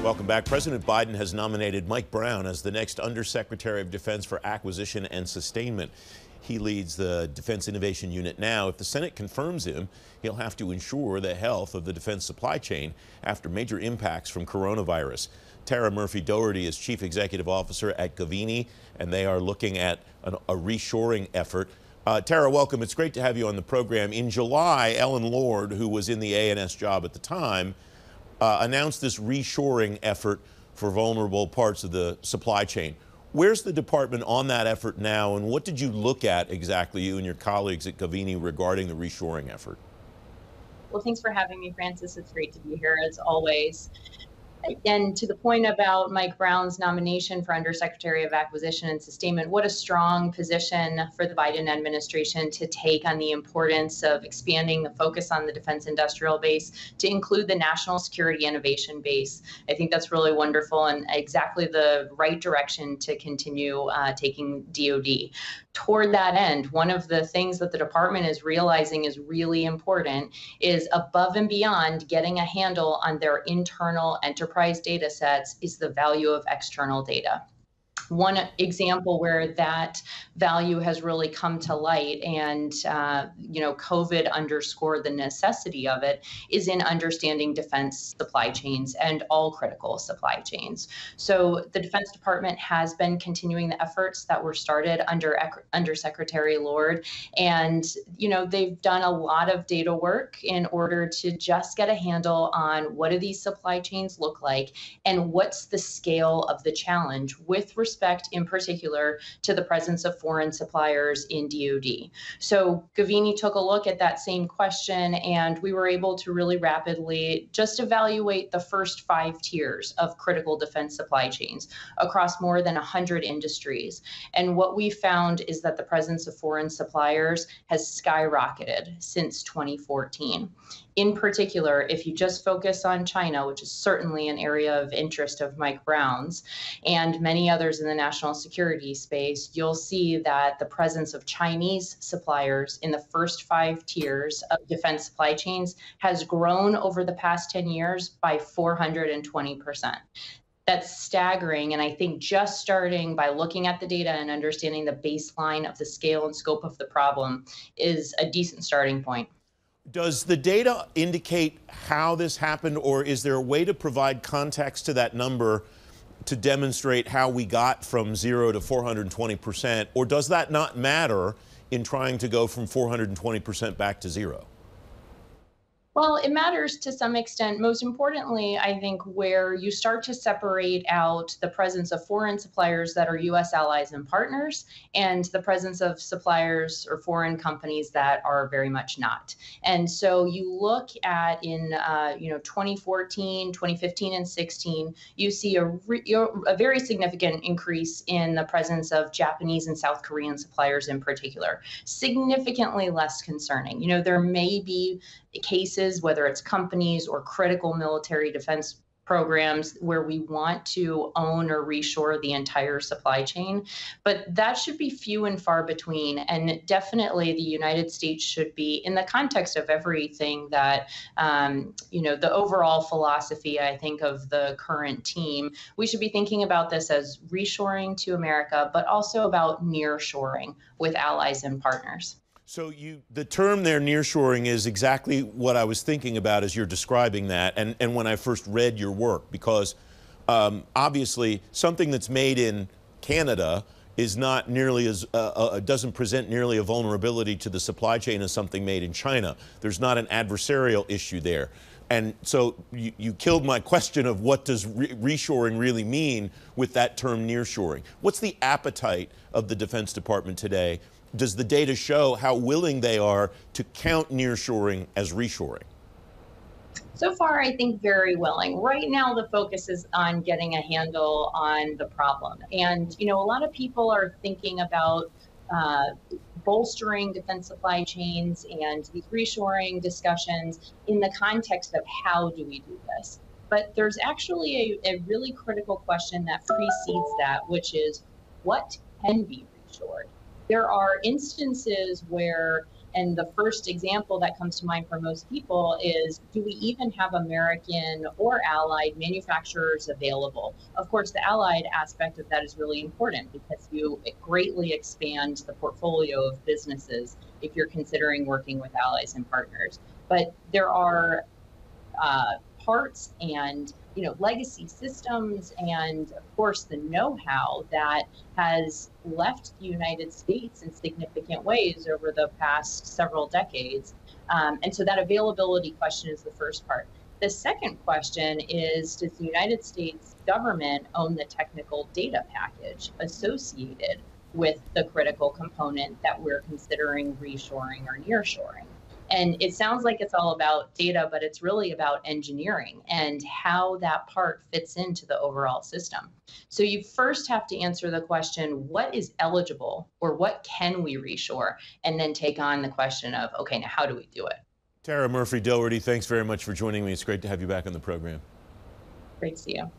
Welcome back. President Biden has nominated Mike Brown as the next Undersecretary of Defense for Acquisition and Sustainment. He leads the Defense Innovation Unit now. If the Senate confirms him, he'll have to ensure the health of the defense supply chain after major impacts from coronavirus. Murphy Dougherty is Chief Executive Officer at Govini, and they are looking at a reshoring effort. Tara, welcome. It's great to have you on the program. In July, Ellen Lord, who was in the A&S job at the time, announced this reshoring effort for vulnerable parts of the supply chain. Where's the department on that effort now, and what did you look at exactly, you and your colleagues at Govini, regarding the reshoring effort? Well, thanks for having me, Francis. It's great to be here, as always. And to the point about Mike Brown's nomination for Undersecretary of Acquisition and Sustainment, what a strong position for the Biden administration to take on the importance of expanding the focus on the defense industrial base to include the national security innovation base. I think that's really wonderful and exactly the right direction to continue taking DoD. Toward that end, one of the things that the department is realizing is really important is, above and beyond getting a handle on their internal enterprise data sets, is the value of external data. One example where that value has really come to light, and COVID underscored the necessity of it, is in understanding defense supply chains and all critical supply chains. So the Defense Department has been continuing the efforts that were started under Secretary Lord, and they've done a lot of data work in order to just get a handle on what do these supply chains look like and what's the scale of the challenge with respect in particular to the presence of foreign suppliers in DoD. So Govini took a look at that same question, and we were able to really rapidly just evaluate the first 5 tiers of critical defense supply chains across more than 100 industries. And what we found is that the presence of foreign suppliers has skyrocketed since 2014. In particular, if you just focus on China, which is certainly an area of interest of Mike Brown's and many others in the national security space, you'll see that the presence of Chinese suppliers in the first 5 tiers of defense supply chains has grown over the past 10 years by 420%. That's staggering, and I think just starting by looking at the data and understanding the baseline of the scale and scope of the problem is a decent starting point. Does the data indicate how this happened, or is there a way to provide context to that number to demonstrate how we got from 0 to 420%, or does that not matter in trying to go from 420% back to 0? Well, it matters to some extent. Most importantly, I think where you start to separate out the presence of foreign suppliers that are U.S. allies and partners and the presence of suppliers or foreign companies that are very much not. And so you look at in 2014, 2015, and 16, you see a very significant increase in the presence of Japanese and South Korean suppliers in particular. Significantly less concerning. There may be cases, whether it's companies or critical military defense programs, where we want to own or reshore the entire supply chain, but that should be few and far between. And definitely the United States should be, in the context of everything that, the overall philosophy, I think, of the current team, we should be thinking about this as reshoring to America, but also about nearshoring with allies and partners. So the term there, nearshoring, is exactly what I was thinking about as you're describing that, and when I first read your work, because obviously something that's made in Canada is not nearly as, doesn't present nearly a vulnerability to the supply chain as something made in China. There's not an adversarial issue there. And so you killed my question of what does reshoring really mean with that term nearshoring. What's the appetite of the Defense Department today? Does the data show how willing they are to count nearshoring as reshoring? So far, I think very willing. Right now, the focus is on getting a handle on the problem. And, a lot of people are thinking about bolstering defense supply chains and these reshoring discussions in the context of how do we do this? But there's actually a really critical question that precedes that, which is what can be reshored? There are instances where And the first example that comes to mind for most people is, do we even have American or allied manufacturers available? Of course, the allied aspect of that is really important because you greatly expand the portfolio of businesses if you're considering working with allies and partners. But there are parts and legacy systems and of course the know-how that has left the United States in significant ways over the past several decades. And so that availability question is the first part. The second question is, does the United States government own the technical data package associated with the critical component that we're considering reshoring or nearshoring? And it sounds like it's all about data, but it's really about engineering and how that part fits into the overall system. So you first have to answer the question, what is eligible or what can we reshore? And then take on the question of, okay, now how do we do it? Tara Murphy Dougherty, thanks very much for joining me. It's great to have you back on the program. Great to see you.